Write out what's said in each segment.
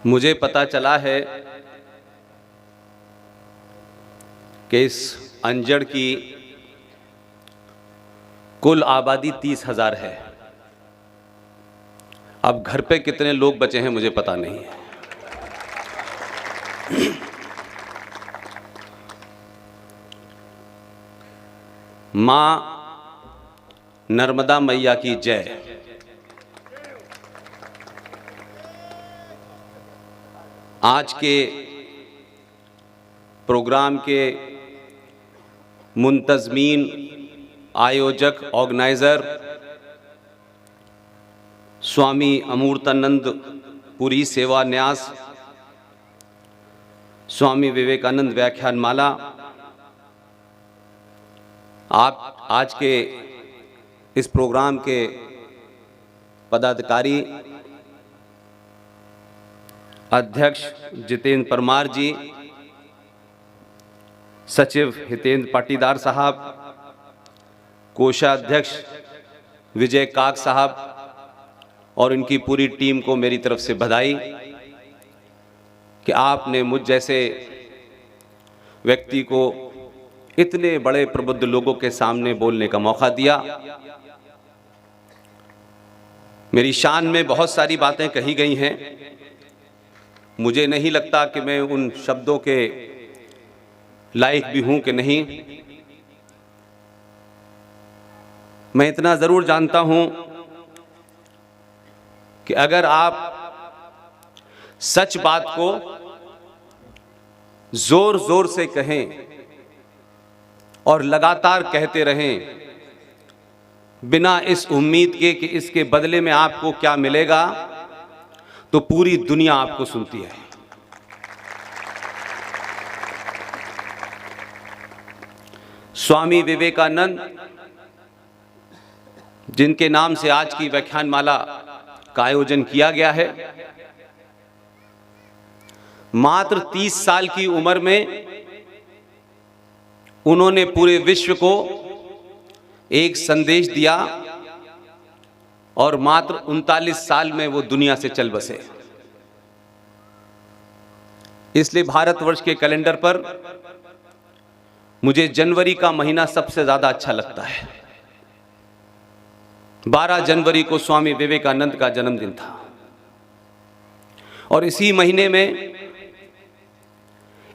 मुझे पता चला है कि इस अंजड़ की कुल आबादी 30,000 है। अब घर पे कितने लोग बचे हैं मुझे पता नहीं है। मां नर्मदा मैया की जय। आज के प्रोग्राम के मुंतजमीन, आयोजक, ऑर्गेनाइज़र स्वामी अमूर्तानंद पुरी सेवा न्यास, स्वामी विवेकानंद व्याख्यान माला, आप आज के इस प्रोग्राम के पदाधिकारी, अध्यक्ष जितेंद्र परमार जी, सचिव हितेंद्र पाटीदार साहब, कोषाध्यक्ष विजय काक साहब और इनकी पूरी टीम को मेरी तरफ से बधाई कि आपने मुझ जैसे व्यक्ति को इतने बड़े प्रबुद्ध लोगों के सामने बोलने का मौका दिया। मेरी शान में बहुत सारी बातें कही गई हैं। मुझे नहीं लगता कि मैं उन शब्दों के लायक भी हूं कि नहीं। मैं इतना जरूर जानता हूं कि अगर आप सच बात को जोर जोर से कहें और लगातार कहते रहें बिना इस उम्मीद के कि इसके बदले में आपको क्या मिलेगा, तो पूरी दुनिया आपको सुनती है। स्वामी विवेकानंद, जिनके नाम से आज की व्याख्यान माला का आयोजन किया गया है, मात्र 30 साल की उम्र में उन्होंने पूरे विश्व को एक संदेश दिया और मात्र 39 साल में वो दुनिया से चल बसे। इसलिए भारतवर्ष के कैलेंडर पर मुझे जनवरी का महीना सबसे ज्यादा अच्छा लगता है। 12 जनवरी को स्वामी विवेकानंद का जन्मदिन था और इसी महीने में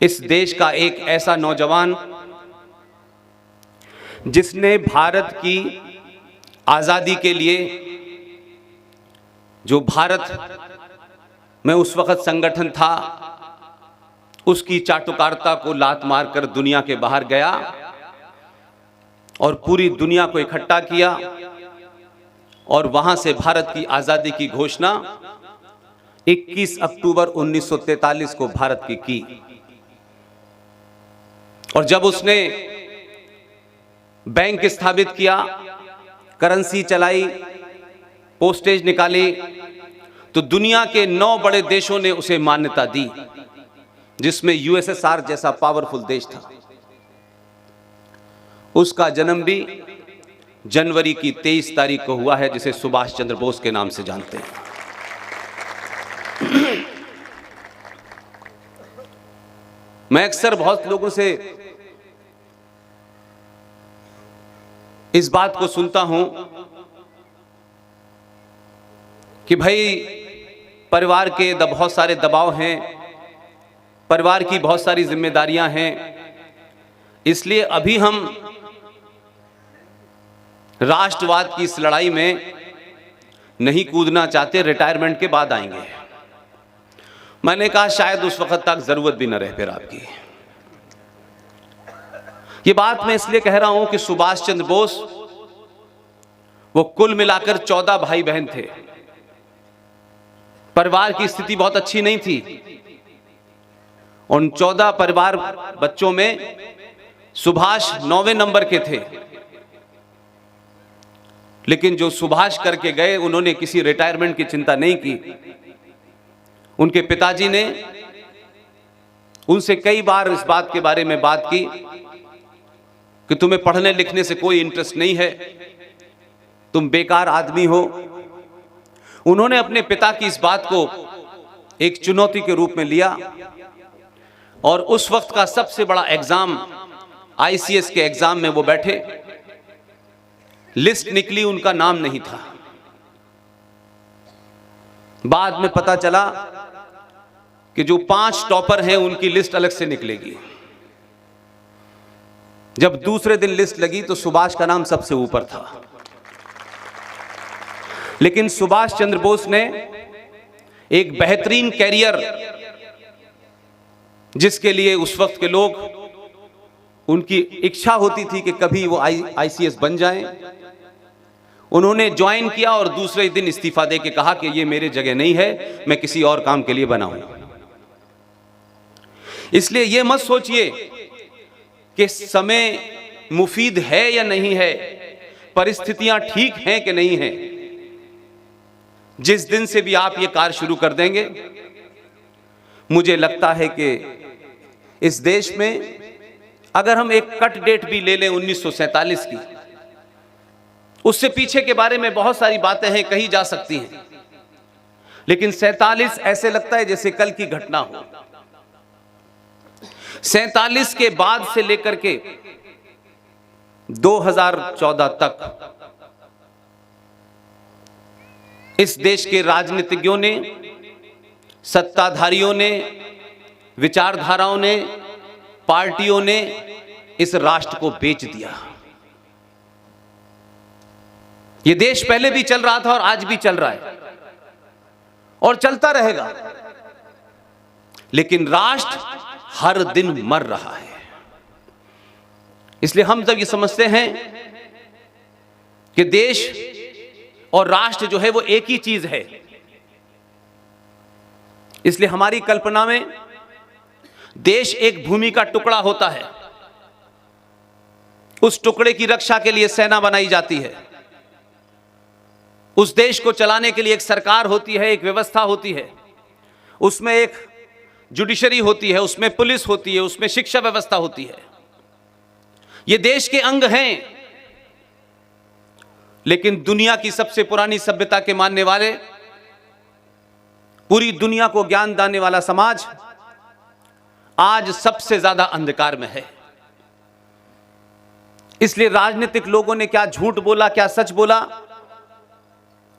इस देश का एक ऐसा नौजवान जिसने भारत की आजादी के लिए, जो भारत में उस वक्त संगठन था, उसकी चाटुकारिता को लात मारकर दुनिया के बाहर गया और पूरी दुनिया को इकट्ठा किया और वहां से भारत की आजादी की घोषणा 21 अक्टूबर 1943 को भारत की। और जब उसने बैंक स्थापित किया, करेंसी चलाई, पोस्टेज निकाली, तो दुनिया के 9 बड़े देशों ने उसे मान्यता दी, जिसमें यूएसएसआर जैसा पावरफुल देश था। उसका जन्म भी जनवरी की 23 तारीख को हुआ है, जिसे सुभाष चंद्र बोस के नाम से जानते हैं। मैं अक्सर बहुत लोगों से इस बात को सुनता हूं कि भाई परिवार के बहुत सारे दबाव हैं, परिवार की बहुत सारी जिम्मेदारियां हैं, इसलिए अभी हम राष्ट्रवाद की इस लड़ाई में नहीं कूदना चाहते, रिटायरमेंट के बाद आएंगे। मैंने कहा शायद उस वक्त तक जरूरत भी न रहे फिर आपकी। ये बात मैं इसलिए कह रहा हूं कि सुभाष चंद्र बोस, वो कुल मिलाकर 14 भाई बहन थे। परिवार की स्थिति बहुत अच्छी नहीं थी। उन 14 परिवार बच्चों में सुभाष 9वें नंबर के थे, लेकिन जो सुभाष करके गए उन्होंने किसी रिटायरमेंट की चिंता नहीं की। उनके पिताजी ने उनसे कई बार इस बात के बारे में बात की कि तुम्हें पढ़ने लिखने से कोई इंटरेस्ट नहीं है, तुम बेकार आदमी हो। उन्होंने अपने पिता की इस बात को एक चुनौती के रूप में लिया और उस वक्त का सबसे बड़ा एग्जाम आईसीएस के एग्जाम में वो बैठे, लिस्ट निकली, उनका नाम नहीं था। बाद में पता चला कि जो 5 टॉपर हैं उनकी लिस्ट अलग से निकलेगी। जब दूसरे दिन लिस्ट लगी तो सुभाष का नाम सबसे ऊपर था, लेकिन सुभाष चंद्र बोस ने एक बेहतरीन कैरियर, जिसके लिए उस वक्त के लोग, उनकी इच्छा होती थी कि कभी वो आईसीएस बन जाएं, उन्होंने ज्वाइन किया और दूसरे दिन इस्तीफा दे के कहा कि ये मेरे जगह नहीं है, मैं किसी और काम के लिए बना हूं। इसलिए ये मत सोचिए कि समय मुफीद है या नहीं है, परिस्थितियां ठीक हैं कि नहीं हैं। जिस दिन से भी आप ये कार्य शुरू कर देंगे, मुझे लगता है कि इस देश में अगर हम एक कट डेट भी ले लें 1947 की, उससे पीछे के बारे में बहुत सारी बातें हैं, कही जा सकती हैं, लेकिन 47 ऐसे लगता है जैसे कल की घटना हो। 47 के बाद से लेकर के 2014 तक इस देश के राजनीतिज्ञों ने, सत्ताधारियों ने, विचारधाराओं ने, पार्टियों ने इस राष्ट्र को बेच दिया। यह देश पहले भी चल रहा था और आज भी चल रहा है और चलता रहेगा, लेकिन राष्ट्र हर दिन मर रहा है। इसलिए हम जब ये समझते हैं कि देश और राष्ट्र जो है वो एक ही चीज है, इसलिए हमारी कल्पना में देश एक भूमि का टुकड़ा होता है, उस टुकड़े की रक्षा के लिए सेना बनाई जाती है, उस देश को चलाने के लिए एक सरकार होती है, एक व्यवस्था होती है, उसमें एक जुडिशरी होती है, उसमें पुलिस होती है, उसमें शिक्षा व्यवस्था होती है। ये देश के अंग हैं। लेकिन दुनिया की सबसे पुरानी सभ्यता के मानने वाले, पूरी दुनिया को ज्ञान देने वाला समाज आज सबसे ज्यादा अंधकार में है। इसलिए राजनीतिक लोगों ने क्या झूठ बोला, क्या सच बोला,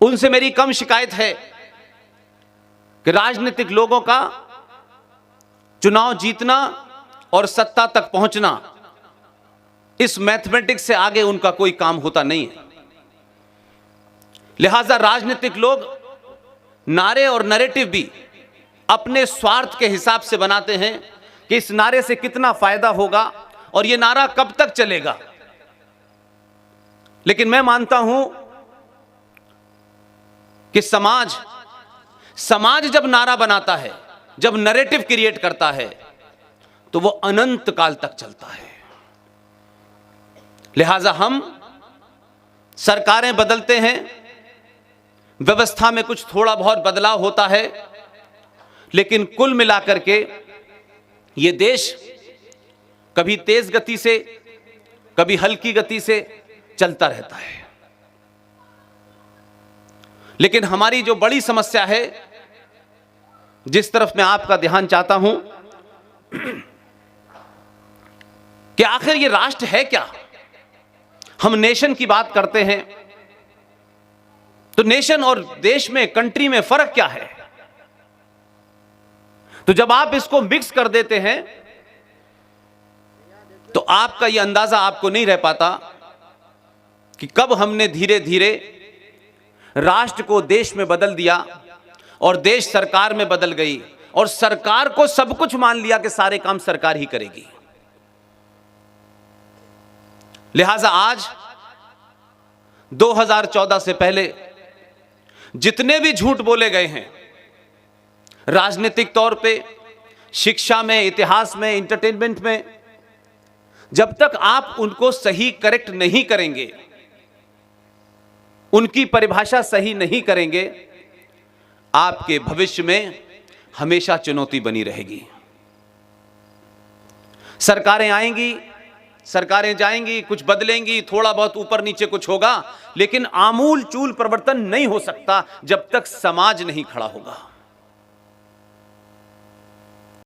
उनसे मेरी कम शिकायत है कि राजनीतिक लोगों का चुनाव जीतना और सत्ता तक पहुंचना, इस मैथमेटिक्स से आगे उनका कोई काम होता नहीं है। लिहाजा राजनीतिक लोग नारे और नैरेटिव भी अपने स्वार्थ के हिसाब से बनाते हैं कि इस नारे से कितना फायदा होगा और यह नारा कब तक चलेगा। लेकिन मैं मानता हूं कि समाज जब नारा बनाता है, जब नैरेटिव क्रिएट करता है, तो वो अनंत काल तक चलता है। लिहाजा हम सरकारें बदलते हैं, व्यवस्था में कुछ थोड़ा बहुत बदलाव होता है, लेकिन कुल मिलाकर के ये देश कभी तेज गति से, कभी हल्की गति से चलता रहता है। लेकिन हमारी जो बड़ी समस्या है, जिस तरफ मैं आपका ध्यान चाहता हूं कि आखिर ये राष्ट्र है क्या। हम नेशन की बात करते हैं, तो नेशन और देश में, कंट्री में फर्क क्या है। तो जब आप इसको मिक्स कर देते हैं तो आपका यह अंदाजा आपको नहीं रह पाता कि कब हमने धीरे धीरे राष्ट्र को देश में बदल दिया और देश सरकार में बदल गई और सरकार को सब कुछ मान लिया कि सारे काम सरकार ही करेगी। लिहाजा आज 2014 से पहले जितने भी झूठ बोले गए हैं, राजनीतिक तौर पे, शिक्षा में, इतिहास में, एंटरटेनमेंट में, जब तक आप उनको सही करेक्ट नहीं करेंगे, उनकी परिभाषा सही नहीं करेंगे, आपके भविष्य में हमेशा चुनौती बनी रहेगी। सरकारें आएंगी, सरकारें जाएंगी, कुछ बदलेंगी, थोड़ा बहुत ऊपर नीचे कुछ होगा, लेकिन आमूल चूल परिवर्तन नहीं हो सकता जब तक समाज नहीं खड़ा होगा।